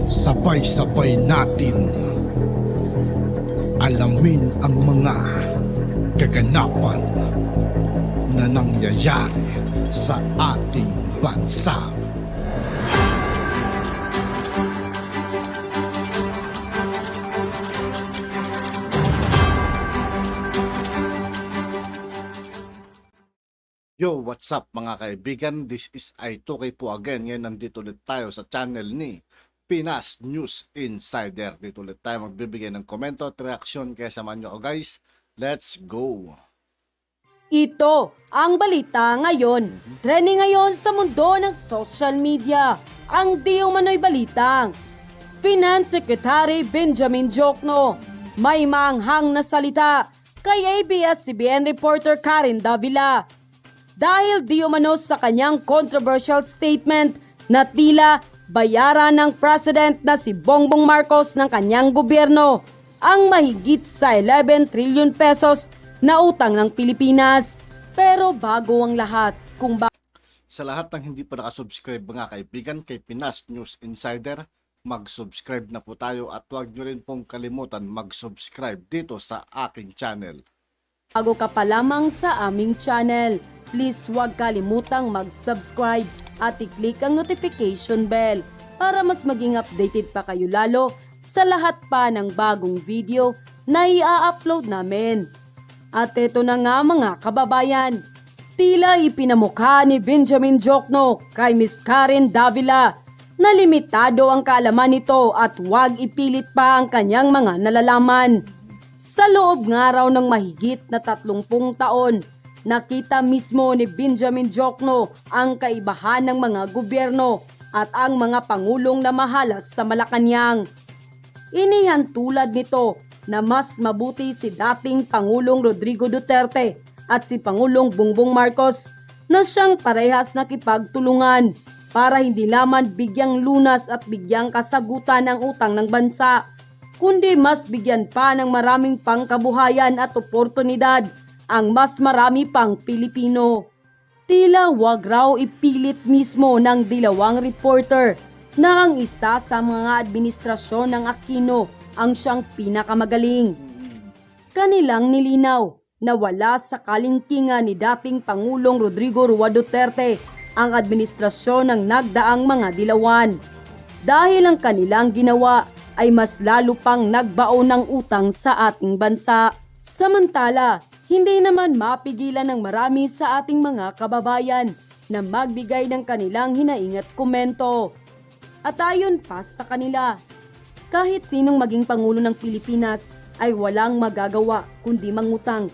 Sabay-sabay natin alamin ang mga kaganapan na nangyayari sa ating bansa. Yo, what's up mga kaibigan? This is I2K po again. Ngayon nandito ulit tayo sa channel ni Pinas News Insider. Dito ulit tayo magbibigay ng komento at reaksyon. Kaya samahan nyo ako guys. Let's go! Ito ang balita ngayon. Trending ngayon sa mundo ng social media. Ang di umano'y balitang Finance Secretary Benjamin Diokno may manghang na salita kay ABS-CBN reporter Karen Davila dahil di umano sa kanyang controversial statement na tila bayaran ng president na si Bongbong Marcos ng kanyang gobyerno ang mahigit sa 11 trillion pesos na utang ng Pilipinas. Pero bago ang lahat, sa lahat ng hindi pa nakasubscribe mga kaibigan kay Pinas News Insider, mag-subscribe na po tayo at huwag nyo rin pong kalimutan mag-subscribe dito sa aking channel. bago ka pa lamang sa aming channel, please huwag kalimutang mag-subscribe at i-click ang notification bell para mas maging updated pa kayo lalo sa lahat pa ng bagong video na i-upload namin. At ito na nga mga kababayan, tila ipinamukha ni Benjamin Diokno kay Miss Karen Davila na limitado ang kaalaman nito at huwag ipilit pa ang kanyang mga nalalaman. Sa loob nga raw ng mahigit na 30 taon, nakita mismo ni Benjamin Diokno ang kaibahan ng mga gobyerno at ang mga pangulong na mahalas sa Malacanang. Inihan tulad nito na mas mabuti si dating Pangulong Rodrigo Duterte at si Pangulong Bongbong Marcos na siyang parehas nakipagtulungan para hindi lamang bigyang lunas at bigyang kasagutan ang utang ng bansa, kundi mas bigyan pa ng maraming pangkabuhayan at oportunidad ang mas marami pang Pilipino. Tila wag raw ipilit mismo ng dilawang reporter na ang isa sa mga administrasyon ng Aquino ang siyang pinakamagaling. Kanilang nilinaw na wala sa kalingkingan ni dating Pangulong Rodrigo Roa Duterte ang administrasyon ng nagdaang mga dilawan. Dahil ang kanilang ginawa ay mas lalo pang nagbaon ng utang sa ating bansa. Samantala, hindi naman mapigilan ng marami sa ating mga kababayan na magbigay ng kanilang hinaing at komento. At ayon pa sa kanila, kahit sinong maging Pangulo ng Pilipinas ay walang magagawa kundi mangutang.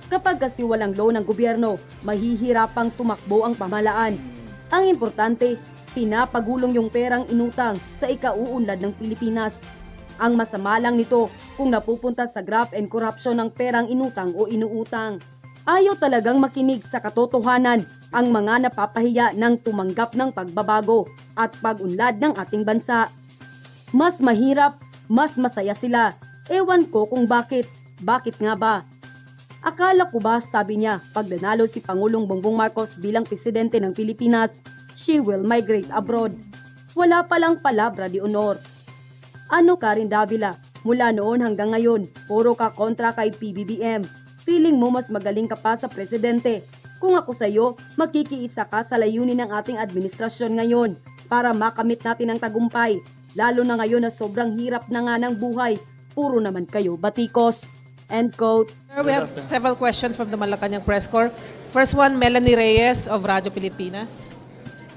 Kapag kasi walang loan ng gobyerno, mahihirapang tumakbo ang pamahalaan. Ang importante, pinapagulong yung perang inutang sa ikauunlad ng Pilipinas. Ang masama lang nito kung napupunta sa graft and corruption ng perang inutang o inuutang. Ayaw talagang makinig sa katotohanan ang mga napapahiya ng tumanggap ng pagbabago at pag-unlad ng ating bansa. Mas mahirap, mas masaya sila. Ewan ko kung bakit. Bakit nga ba? Akala ko ba, sabi niya, pag nanalo si Pangulong Bongbong Marcos bilang presidente ng Pilipinas, she will migrate abroad. Wala palang palabra di honor. Ano Karen Davila, mula noon hanggang ngayon, puro ka kontra kay PBBM. Feeling mo mas magaling ka pa sa presidente. Kung ako sa'yo, makikiisa ka sa layunin ng ating administrasyon ngayon para makamit natin ang tagumpay. Lalo na ngayon na sobrang hirap na nga ng buhay. Puro naman kayo batikos. End quote. We have several questions from the Malacanang Press Corps. First one, Melanie Reyes of Radyo Pilipinas.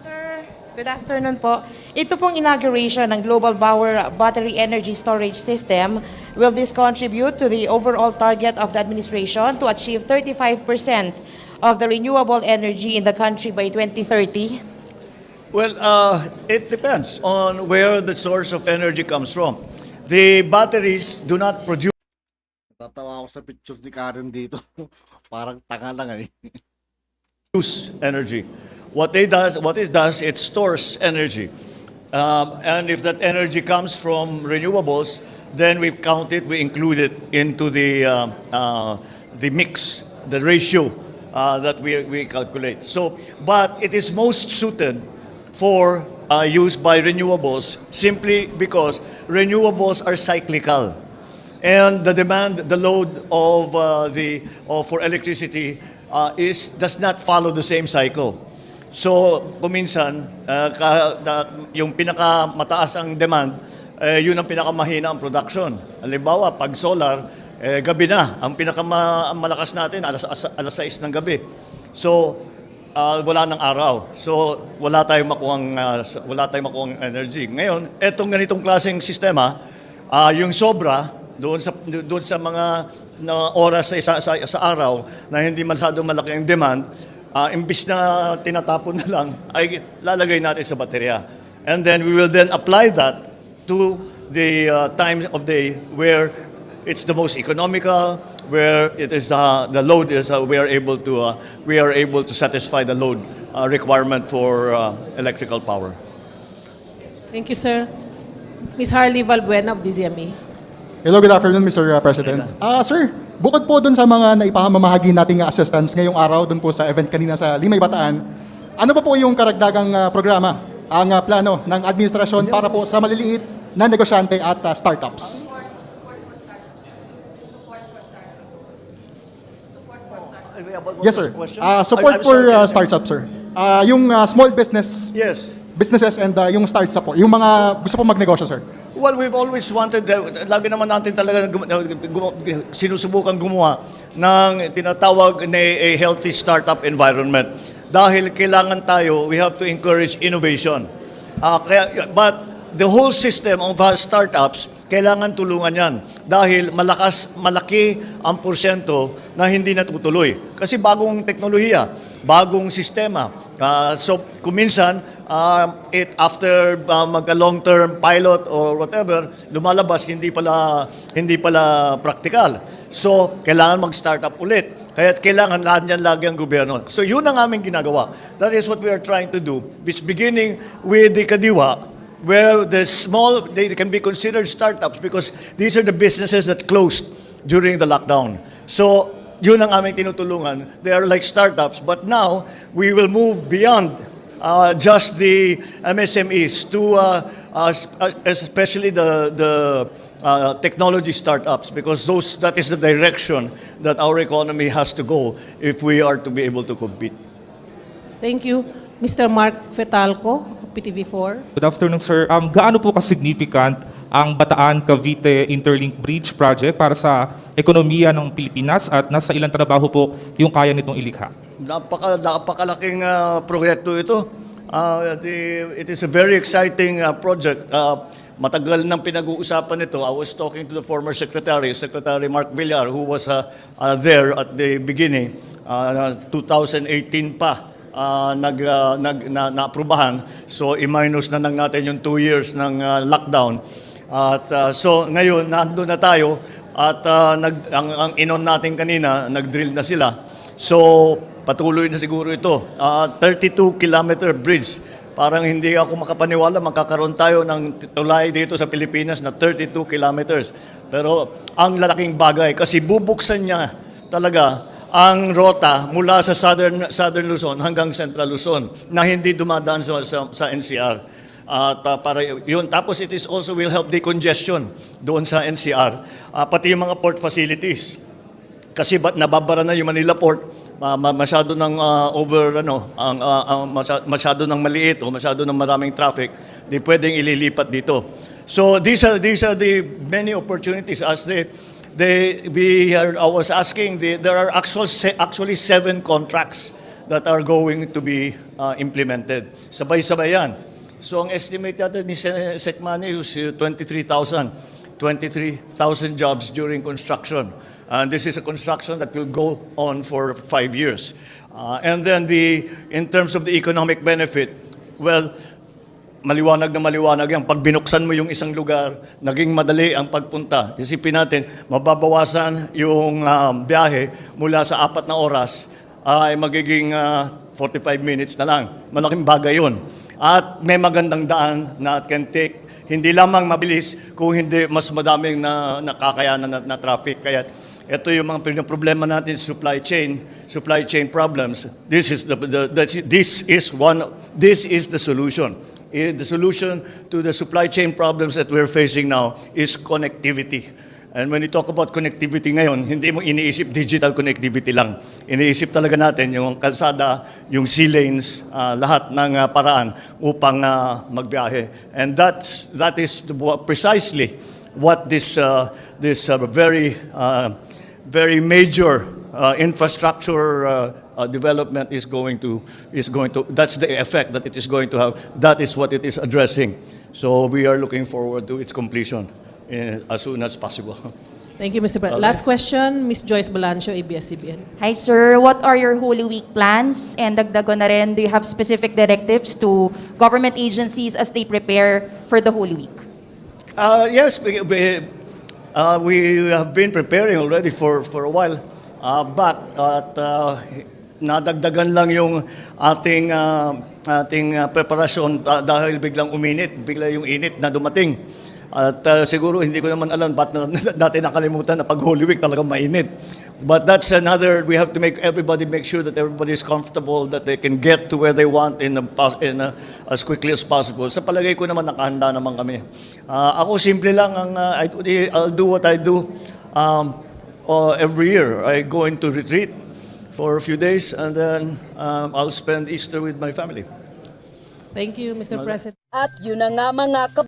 Sir, good afternoon po. Ito pong inauguration ng Global Power Battery Energy Storage System, will this contribute to the overall target of the administration to achieve 35% of the renewable energy in the country by 2030? Well, it depends on where the source of energy comes from. The batteries do not produce Tatawa ako sa picture ni Karen dito. Parang tanga lang eh. energy. What it does, it stores energy. And if that energy comes from renewables, then we count it, we include it into the mix, the ratio that we calculate. So, but it is most suited for used by renewables simply because renewables are cyclical. And the demand, the load of for electricity does not follow the same cycle. So, kuminsan, yung pinakamataas ang demand, yun ang pinakamahina ang production. Halimbawa, pag solar, gabi na. Ang pinakamalakas natin, alas 6 ng gabi. So, wala ng araw. So, wala tayong makuhang energy. Ngayon, etong ganitong klaseng sistema, yung sobra, doon sa mga oras sa araw na hindi masyadong malaki ang demand, imbis na tinatapon na lang, ay lalagay natin sa baterya. And then we will then apply that to the time of day where it's the most economical, where it is the load is we are able to satisfy the load requirement for electrical power. Thank you, sir. Ms. Harley Valbuena of DZME. Hello, good afternoon, Mr. President. Sir, bukod po dun sa mga naipamamahagi nating assistance ngayong araw, dun po sa event kanina sa Limay Bataan, ano pa po yung karagdagang programa, ang plano ng administrasyon para po sa maliliit na negosyante at startups? Yes, sir. Support for startups, sir. Yung small Yes. businesses and yung startups po, yung mga gusto po magnegosyo, sir. Well, we've always wanted, lagi naman natin talaga sinusubukan gumawa ng tinatawag na a healthy startup environment. Dahil kailangan tayo, we have to encourage innovation. But the whole system of startups, kailangan tulungan yan. Dahil malaki ang porsyento na hindi natutuloy. Kasi bagong teknolohiya, bagong sistema. So, kuminsan, after mag-long-term pilot or whatever, lumalabas, hindi pala practical. So, kailangan mag-startup ulit. Kaya kailangan lahat yan lagi ang gobyerno. So, yun ang aming ginagawa. That is what we are trying to do. It's beginning with the Kadiwa, where the small, they can be considered startups because these are the businesses that closed during the lockdown. So, yun ang aming tinutulungan. They are like startups. But now, we will move beyond just the MSMEs to especially the technology startups because that is the direction that our economy has to go if we are to be able to compete. Thank you. Mr. Mark Fetalco of PTV4. Good afternoon, sir. Gaano po ka-significant ang Bataan-Cavite Interlink Bridge Project para sa ekonomiya ng Pilipinas at nasa ilang trabaho po yung kaya nitong ilikha? Napakalaking proyekto ito. It is a very exciting project. Matagal nang pinag-uusapan nito. I was talking to the former Secretary Mark Villar, who was there at the beginning, 2018 pa. Na-aprubahan. So, i-minus na lang natin yung 2 years ng lockdown. At so, ngayon, nandun na tayo at ang inon natin kanina, nag-drill na sila. So, patuloy na siguro ito. 32-kilometer bridge. Parang hindi ako makapaniwala, magkakaroon tayo ng tulay dito sa Pilipinas na 32 kilometers. Pero ang lalaking bagay, kasi bubuksan niya talaga ang rota mula sa Southern Luzon hanggang Central Luzon na hindi dumadaan sa NCR. Para yun. Tapos it is also will help decongestion doon sa NCR. Pati yung mga port facilities. Kasi nababara na yung Manila Port, masyado ng masyado ng maliit o masyado ng maraming traffic, di pwedeng ililipat dito. So these are the many opportunities as I was asking, there are actually 7 contracts that are going to be implemented. Sabay-sabay yan. So ang estimate natin ni Sekmani is 23,000 jobs during construction. And this is a construction that will go on for 5 years. And then in terms of the economic benefit, well, maliwanag na maliwanag yan. Pag binuksan mo yung isang lugar, naging madali ang pagpunta. Isipin natin, mababawasan yung biyahe mula sa 4 na oras ay magiging 45 minutes na lang. Malaking bagay yun. At may magandang daan na can take, hindi lamang mabilis, kung hindi mas madaming nakakayanan na traffic. Kaya ito yung mga problema natin, supply chain problems. This is the solution. The solution to the supply chain problems that we're facing now is connectivity. And when you talk about connectivity ngayon, hindi mo iniisip digital connectivity lang. Iniisip talaga natin yung kalsada, yung sea lanes, lahat ng paraan upang magbiyahe. And that is precisely what this very major infrastructure development is going to. That's the effect that it is going to have. That is what it is addressing. So we are looking forward to its completion as soon as possible. Thank you, Mr. President. Last question, Ms. Joyce Balancio, ABS-CBN. Hi sir, what are your Holy Week plans? And dagdagan na rin, do you have specific directives to government agencies as they prepare for the Holy Week? Yes, we have been preparing already for a while. But nadagdagan lang yung ating preparasyon dahil biglang bigla yung init na dumating. At siguro hindi ko naman alam ba't natin nakalimutan na pag Holy Week talagang mainit. But that's another, we have to make sure that everybody is comfortable, that they can get to where they want as quickly as possible. Sa palagay ko naman nakahanda naman kami. Ako simple lang, I'll do what I do every year. I go into retreat for a few days and then I'll spend Easter with my family. Thank you, Mr. President. At yun na nga mga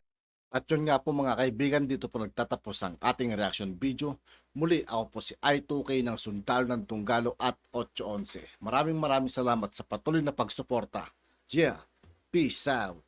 At yun nga po mga kaibigan, dito po nagtatapos ang ating reaction video. Muli ako po si I2K ng Sundalo ng Tunggalo at 811. Maraming salamat sa patuloy na pagsuporta. Yeah, peace out.